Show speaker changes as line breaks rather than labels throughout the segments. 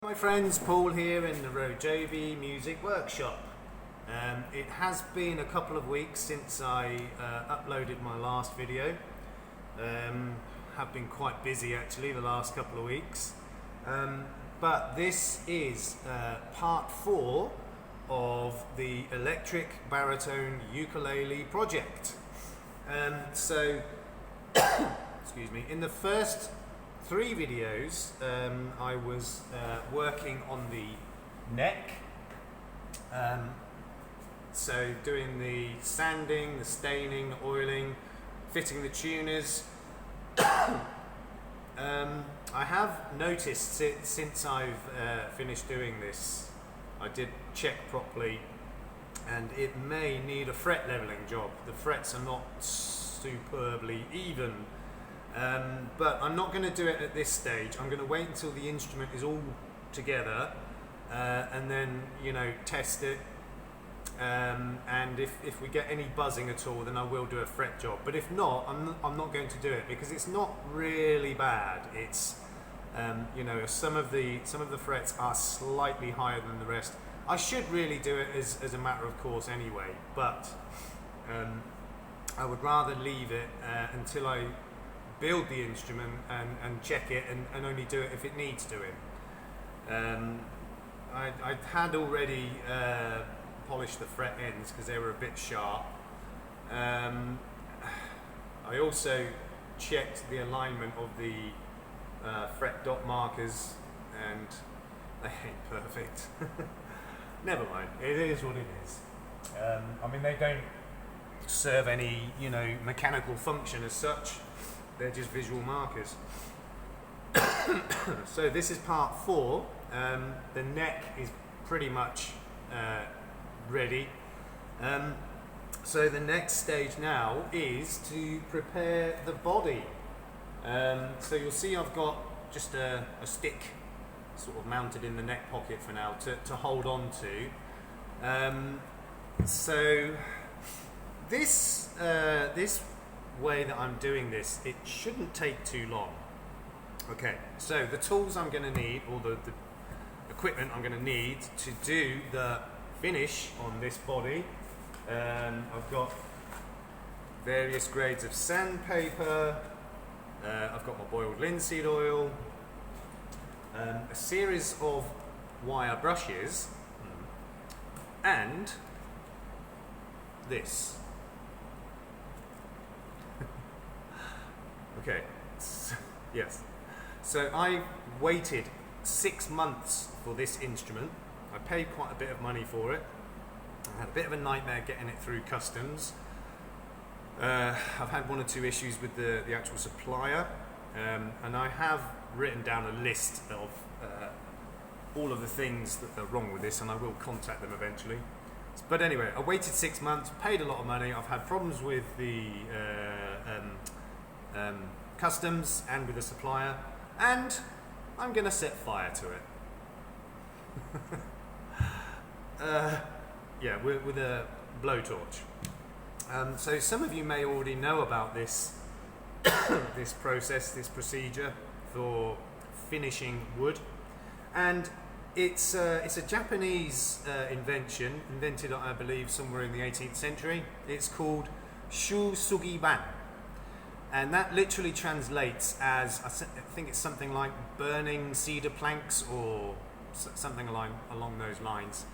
My friends, Paul here in the RoJoBe Music Workshop. It has been a couple of weeks since I uploaded my last video. Have been quite busy actually the last couple of weeks. But this is part 4 of the Electric Baritone Ukulele project. Excuse me, in the first 3 videos I was working on the neck, so doing the sanding, the staining, the oiling, fitting the tuners. I have noticed since I've finished doing this, I did check properly and it may need a fret leveling job. The frets are not superbly even. But I'm not going to do it at this stage. I'm going to wait until the instrument is all together and then, test it. And if we get any buzzing at all, then I will do a fret job. But if not, I'm not going to do it because it's not really bad. It's some of the frets are slightly higher than the rest. I should really do it as a matter of course anyway, but I would rather leave it until I build the instrument and check it and only do it if it needs doing. I had already polished the fret ends because they were a bit sharp. I also checked the alignment of the fret dot markers and they ain't perfect. Never mind, it is what it is. I mean, they don't serve any mechanical function as such. They're just visual markers. So this is part 4. The neck is pretty much ready. So the next stage now is to prepare the body. So you'll see I've got just a stick sort of mounted in the neck pocket for now to hold on to. So this way that I'm doing this, it shouldn't take too long. Okay, so the tools I'm going to need, or the equipment I'm going to need to do the finish on this body, I've got various grades of sandpaper, I've got my boiled linseed oil, a series of wire brushes, and this. Okay, yes. So I waited 6 months for this instrument. I paid quite a bit of money for it. I had a bit of a nightmare getting it through customs. I've had 1 or 2 issues with the actual supplier, and I have written down a list of all of the things that are wrong with this, and I will contact them eventually. But anyway, I waited 6 months, paid a lot of money. I've had problems with the customs and with the supplier, and I'm gonna set fire to it. Yeah, with a blowtorch. So some of you may already know about this this process, this procedure for finishing wood, and it's a Japanese invention, invented I believe somewhere in the 18th century. It's called shusugiban. And that literally translates as, I think it's something like burning cedar planks or something along those lines.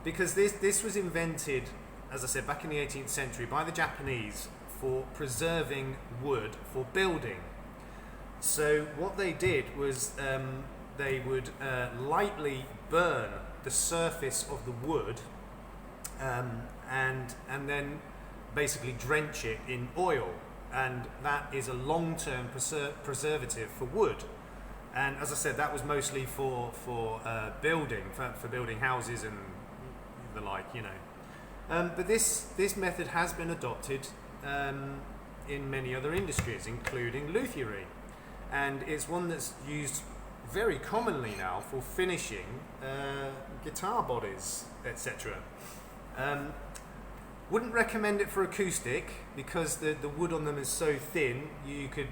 Because this was invented, as I said, back in the 18th century by the Japanese for preserving wood for building. So what they did was they would lightly burn the surface of the wood and then basically drench it in oil. And that is a long-term preservative for wood. And as I said, that was mostly for building, for building houses and the like, But this method has been adopted in many other industries, including luthiery. And it's one that's used very commonly now for finishing guitar bodies, etc. Wouldn't recommend it for acoustic because the wood on them is so thin, you could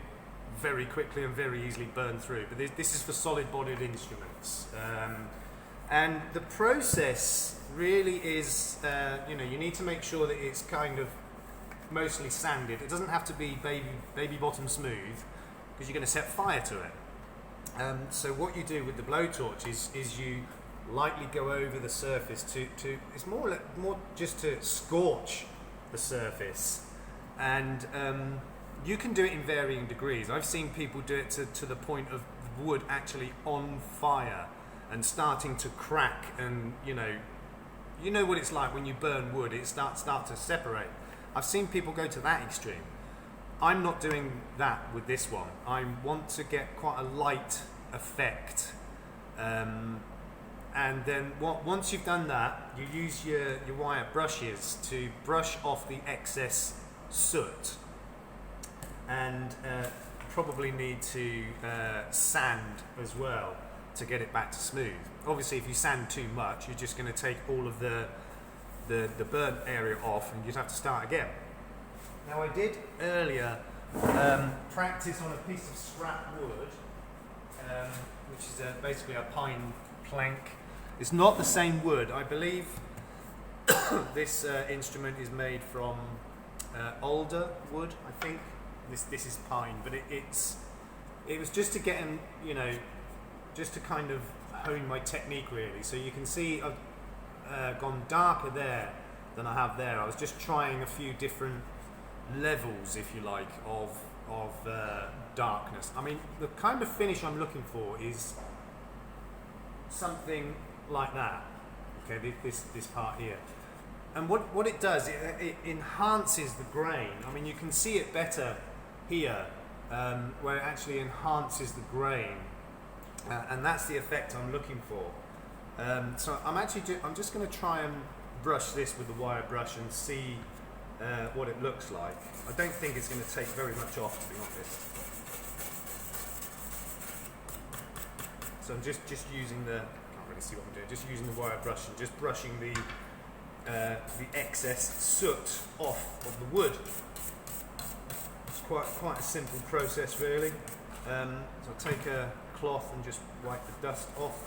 very quickly and very easily burn through. But this is for solid-bodied instruments. And the process really is, you need to make sure that it's kind of mostly sanded. It doesn't have to be baby bottom smooth, because you're going to set fire to it. So what you do with the blowtorch is you lightly go over the surface to it's more just to scorch the surface, and you can do it in varying degrees. I've seen people do it to the point of wood actually on fire and starting to crack, and you know what it's like when you burn wood, it starts to separate. I've seen people go to that extreme. I'm not doing that with this one. I want to get quite a light effect, and then once you've done that, you use your wire brushes to brush off the excess soot, and probably need to sand as well to get it back to smooth. Obviously, if you sand too much, you're just going to take all of the burnt area off, and you'd have to start again. Now, I did earlier practice on a piece of scrap wood, which is basically a pine plank. It's not the same wood. I believe this instrument is made from alder wood. I think this is pine, but it was just to get in, just to kind of hone my technique really. So you can see I've gone darker there than I have there. I was just trying a few different levels, if you like, of darkness. I mean, the kind of finish I'm looking for is something like that. Okay, this part here. And what it does, it enhances the grain. I mean, you can see it better here, where it actually enhances the grain. And that's the effect I'm looking for. So I'm just going to try and brush this with the wire brush and see what it looks like. I don't think it's going to take very much off, to be honest. So I'm just using can't really see what I'm doing. Just using the wire brush and just brushing the excess soot off of the wood. It's quite a simple process, really. So I'll take a cloth and just wipe the dust off.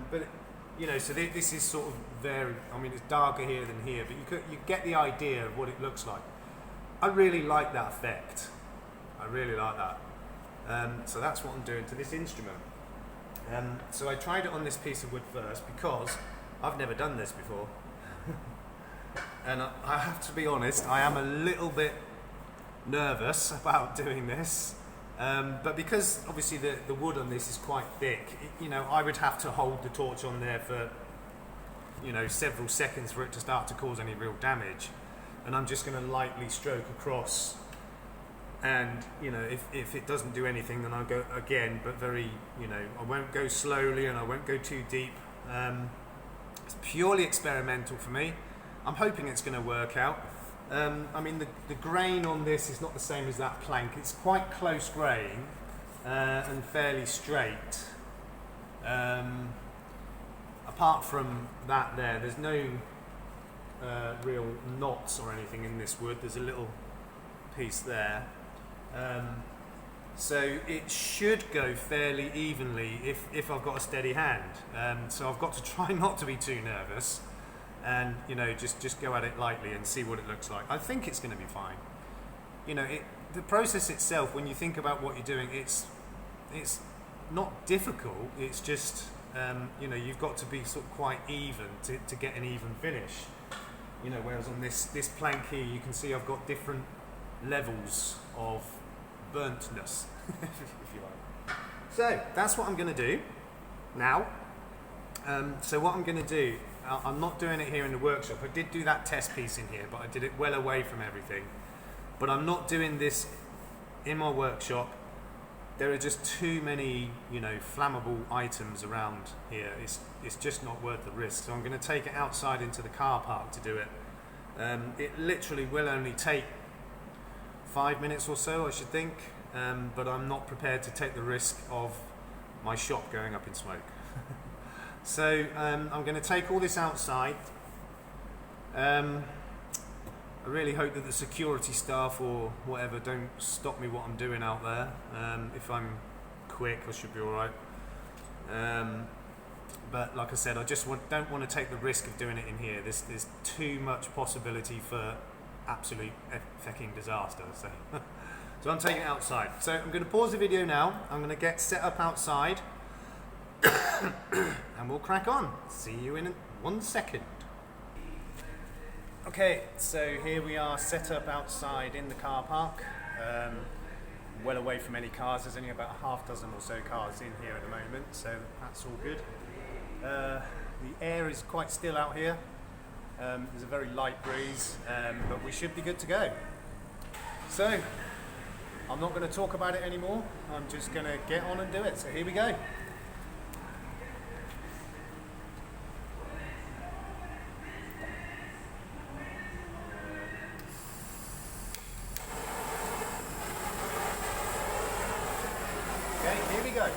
But so this is sort of very. I mean, it's darker here than here, but you get the idea of what it looks like. I really like that effect. I really like that. So that's what I'm doing to this instrument. So I tried it on this piece of wood first because I've never done this before, and I have to be honest, I am a little bit nervous about doing this. But because obviously the wood on this is quite thick, I would have to hold the torch on there for several seconds for it to start to cause any real damage, and I'm just going to lightly stroke across, and if it doesn't do anything, then I'll go again, but very I won't go slowly and I won't go too deep. It's purely experimental for me. I'm hoping it's going to work out. I mean, the grain on this is not the same as that plank. It's quite close grain and fairly straight. Apart from that there's no real knots or anything in this wood. There's a little piece there. So it should go fairly evenly if I've got a steady hand. So I've got to try not to be too nervous. And just go at it lightly and see what it looks like. I think it's going to be fine. The process itself, when you think about what you're doing, it's not difficult. It's just you've got to be sort of quite even to get an even finish. Whereas on this plank here, you can see I've got different levels of burntness, if you like. So that's what I'm going to do now. So what I'm going to do. I'm not doing it here in the workshop. I did do that test piece in here, but I did it well away from everything. But I'm not doing this in my workshop. There are just too many, flammable items around here. It's just not worth the risk. So I'm going to take it outside into the car park to do it. It literally will only take 5 minutes or so, I should think. But I'm not prepared to take the risk of my shop going up in smoke. So I'm going to take all this outside. A really hope that the security staff or whatever don't stop me what I'm doing out there. If I'm quick, I should be alright. But like I said, I just don't want to take the risk of doing it in here. There's too much possibility for absolute fucking disaster. So, so I'm taking it outside. So I'm going to pause the video now. I'm going to get set up outside, and we'll crack on. See you in 1 second. Okay, so here we are set up outside in the car park. Well away from any cars. There's only about a half dozen or so cars in here at the moment, so that's all good. The air is quite still out here. There's a very light breeze, but we should be good to go. So, I'm not going to talk about it anymore. I'm just going to get on and do it. So here we go. Okay, here we go.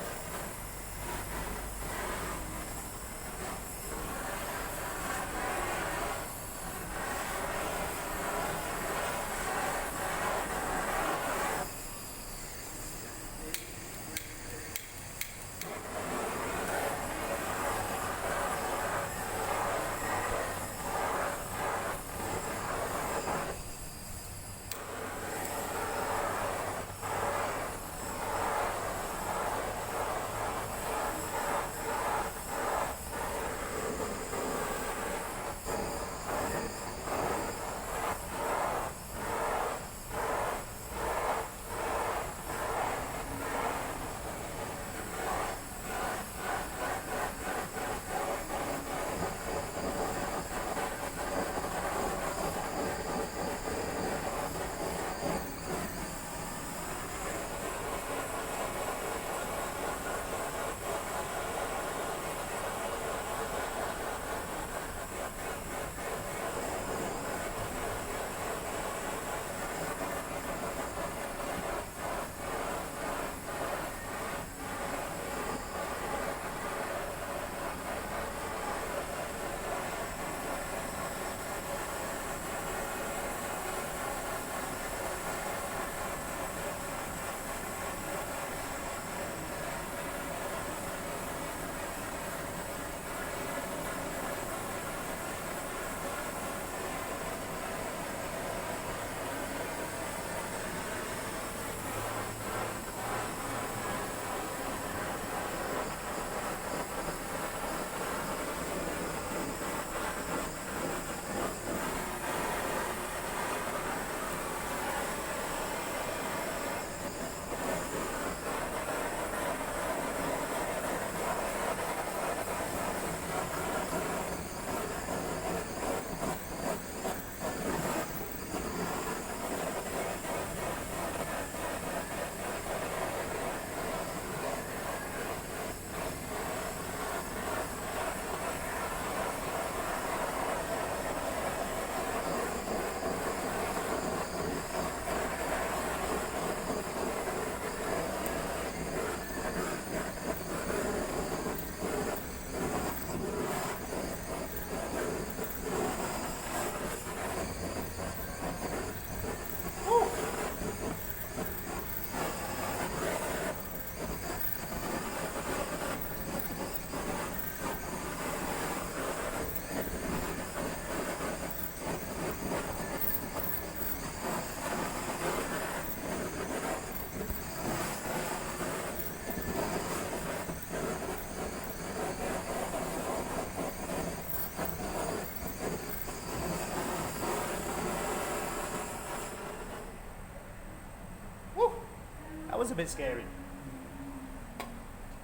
Was a bit scary.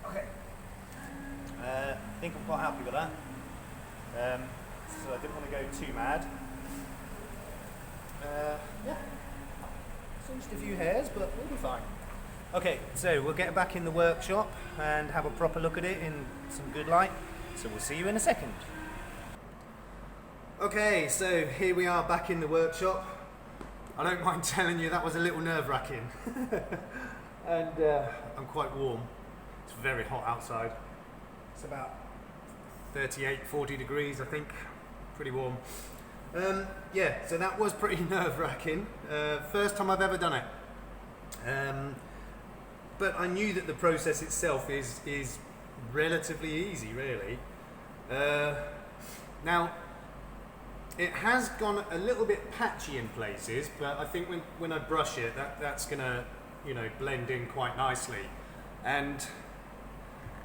Okay. I think I'm quite happy with that. So I didn't want to go too mad. Yeah. Singed a few hairs, but we'll be fine. Okay, so we'll get back in the workshop and have a proper look at it in some good light. So we'll see you in a second. Okay, so here we are back in the workshop. I don't mind telling you that was a little nerve-wracking. And I'm quite warm. It's very hot outside. It's about 38, 40 degrees, I think. Pretty warm. Yeah, so that was pretty nerve-wracking. First time I've ever done it. But I knew that the process itself is relatively easy, really. Now, it has gone a little bit patchy in places, but I think when I brush it, that's gonna, blend in quite nicely. And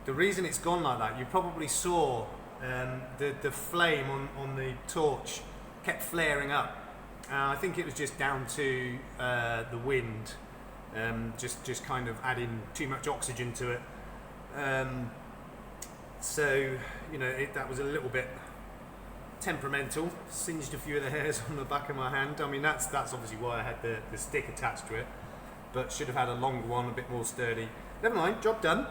the reason it's gone like that, you probably saw the flame on the torch kept flaring up. I think it was just down to the wind, just kind of adding too much oxygen to it. So that was a little bit temperamental, singed a few of the hairs on the back of my hand. I mean, that's obviously why I had the stick attached to it, but should have had a longer one, a bit more sturdy. Never mind, job done.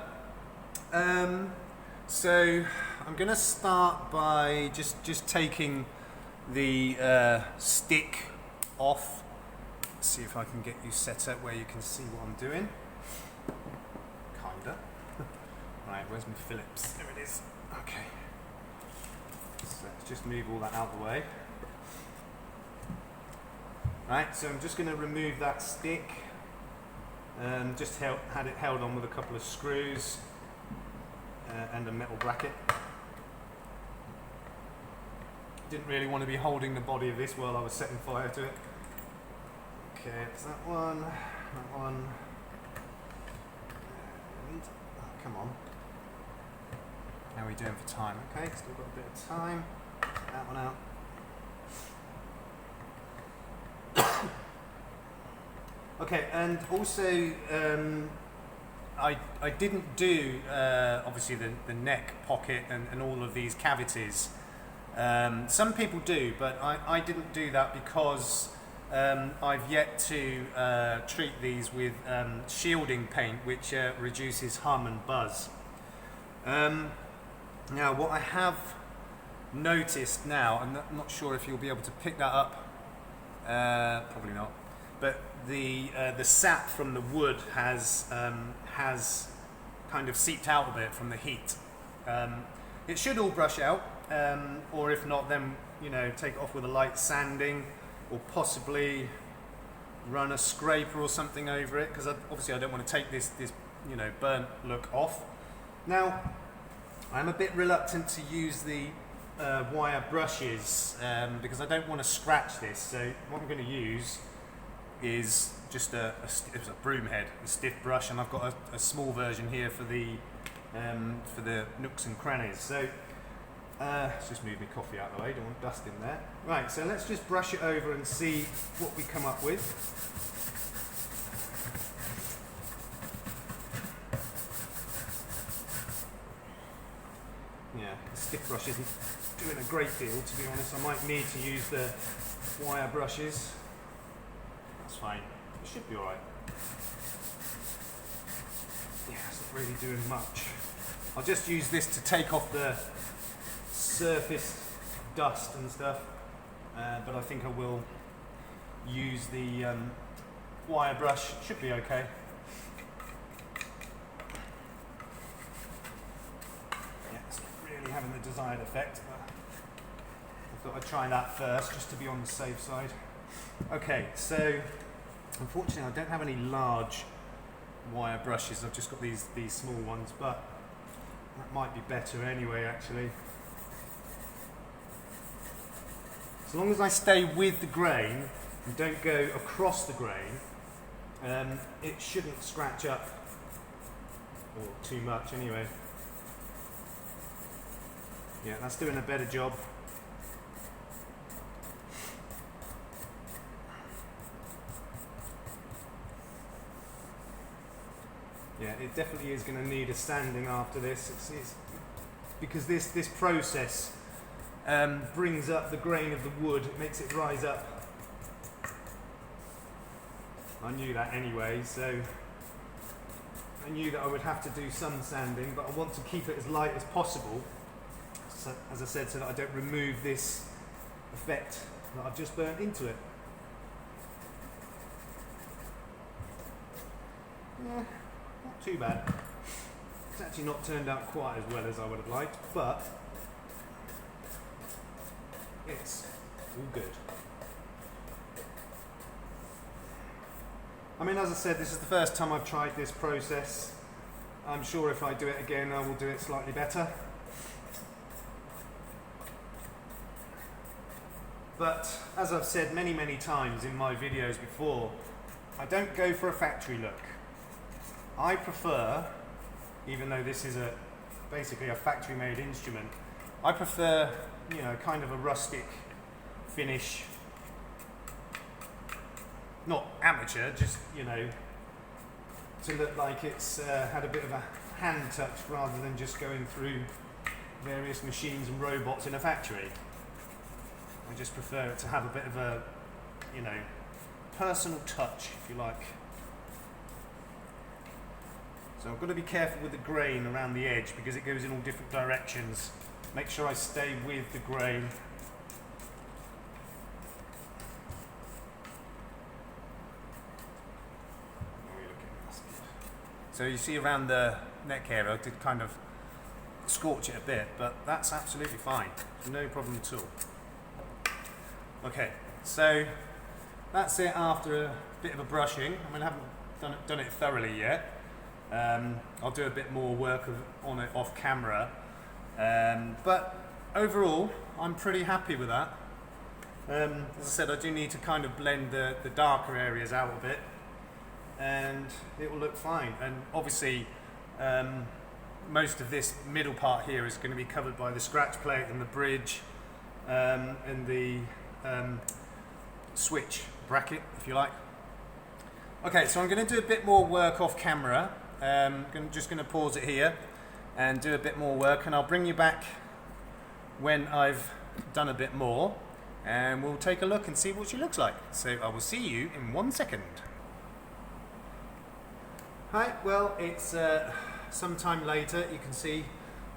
So I'm going to start by just taking the stick off. Let's see if I can get you set up where you can see what I'm doing. Kinda. Right, where's my Phillips? There it is. Okay. So let's just move all that out of the way. Right, so I'm just going to remove that stick. Just had it held on with a couple of screws and a metal bracket. Didn't really want to be holding the body of this while I was setting fire to it. Okay, it's that one, and come on. How are we doing for time? Okay, still got a bit of time. That one out. Okay, and also I didn't do obviously the neck pocket and all of these cavities. Some people do, but I didn't do that because I've yet to treat these with shielding paint, which reduces hum and buzz. Now, what I have noticed now, I'm not sure if you'll be able to pick that up, probably not, but the sap from the wood has kind of seeped out a bit from the heat. It should all brush out, or if not, then take it off with a light sanding, or possibly run a scraper or something over it, because obviously I don't want to take this burnt look off. Now, I'm a bit reluctant to use the wire brushes because I don't want to scratch this. So what I'm going to use is just it was a broom head, a stiff brush, and I've got a small version here for the nooks and crannies. So let's just move my coffee out of the way, don't want dust in there. Right, so let's just brush it over and see what we come up with. Yeah, the stiff brush isn't doing a great deal, to be honest. I might need to use the wire brushes. That's fine, it should be alright. Yeah, it's not really doing much. I'll just use this to take off the surface dust and stuff, but I think I will use the wire brush. It should be okay. Yeah, it's not really having the desired effect, but I thought I'd try that first just to be on the safe side. Okay, so unfortunately I don't have any large wire brushes. I've just got these small ones, but that might be better anyway, actually. As long as I stay with the grain and don't go across the grain, it shouldn't scratch up, or too much anyway. Yeah, that's doing a better job. Yeah, it definitely is going to need a sanding after this. It's because this process brings up the grain of the wood, it makes it rise up. I knew that anyway, so I knew that I would have to do some sanding, but I want to keep it as light as possible, so, as I said, so that I don't remove this effect that I've just burnt into it. Yeah, not too bad. It's actually not turned out quite as well as I would have liked, but it's all good. I mean, as I said, this is the first time I've tried this process. I'm sure if I do it again, I will do it slightly better. But as I've said many, many times in my videos before, I don't go for a factory look. I prefer, even though this is basically a factory-made instrument, I prefer, you know, kind of a rustic finish. Not amateur, just, you know, to look like it's had a bit of a hand touch rather than just going through various machines and robots in a factory. I just prefer it to have a bit of a, you know, personal touch, if you like. So I've got to be careful with the grain around the edge because it goes in all different directions. Make sure I stay with the grain. So you see around the neck area, I did kind of scorch it a bit, but that's absolutely fine. No problem at all. Okay, so that's it after a bit of a brushing. I mean, I haven't done it thoroughly yet. I'll do a bit more work on it off camera. But overall, I'm pretty happy with that. As I said, I do need to kind of blend the darker areas out a bit, and it will look fine. And obviously, most of this middle part here is going to be covered by the scratch plate and the bridge and the switch bracket, if you like. Okay, so I'm going to do a bit more work off camera. Just going to pause it here and do a bit more work, and I'll bring you back when I've done a bit more, and we'll take a look and see what she looks like. So I will see you in 1 second. Hi, well, it's sometime later. You can see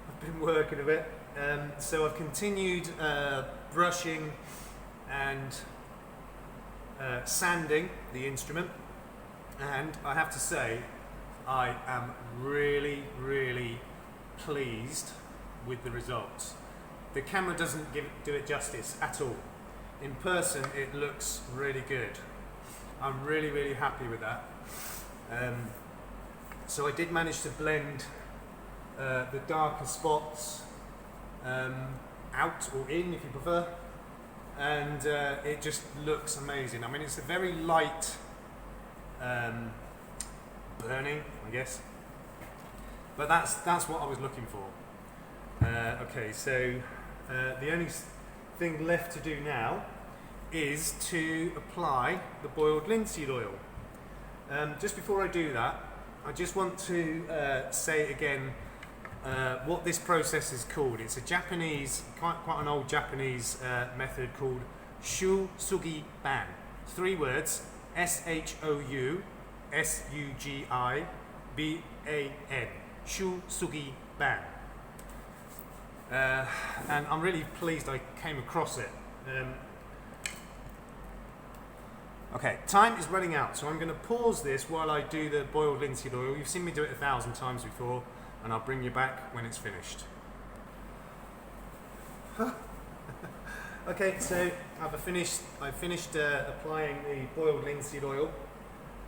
I've been working a bit. So I've continued brushing and sanding the instrument, and I have to say I am really, really pleased with the results. The camera doesn't do it justice at all. In person it looks really good. I'm really, really happy with that. So I did manage to blend the darker spots out or in, if you prefer, and it just looks amazing. I mean, it's a very light burning, I guess, but that's what I was looking for. Okay, so the only thing left to do now is to apply the boiled linseed oil. Just before I do that, I just want to say again what this process is called. It's a Japanese, quite an old Japanese method called Shu Sugi Ban. 3 words: SHOU SUGI BAN. Shu Sugi Ban. And I'm really pleased I came across it. Okay, time is running out, so I'm going to pause this while I do the boiled linseed oil. You've seen me do it 1,000 times before, and I'll bring you back when it's finished. Okay, so I've finished applying the boiled linseed oil.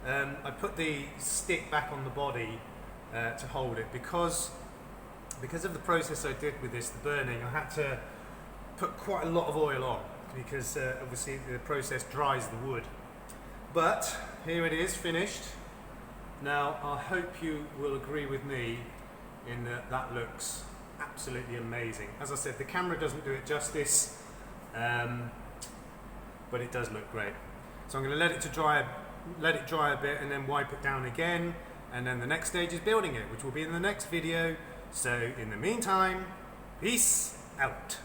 I put the stick back on the body to hold it because of the process I did with this, the burning. I had to put quite a lot of oil on because obviously the process dries the wood. But here it is, finished. Now I hope you will agree with me in that looks absolutely amazing. As I said, the camera doesn't do it justice, but it does look great. So I'm going to let it dry a bit and then wipe it down again, and then the next stage is building it, which will be in the next video. So in the meantime, peace out.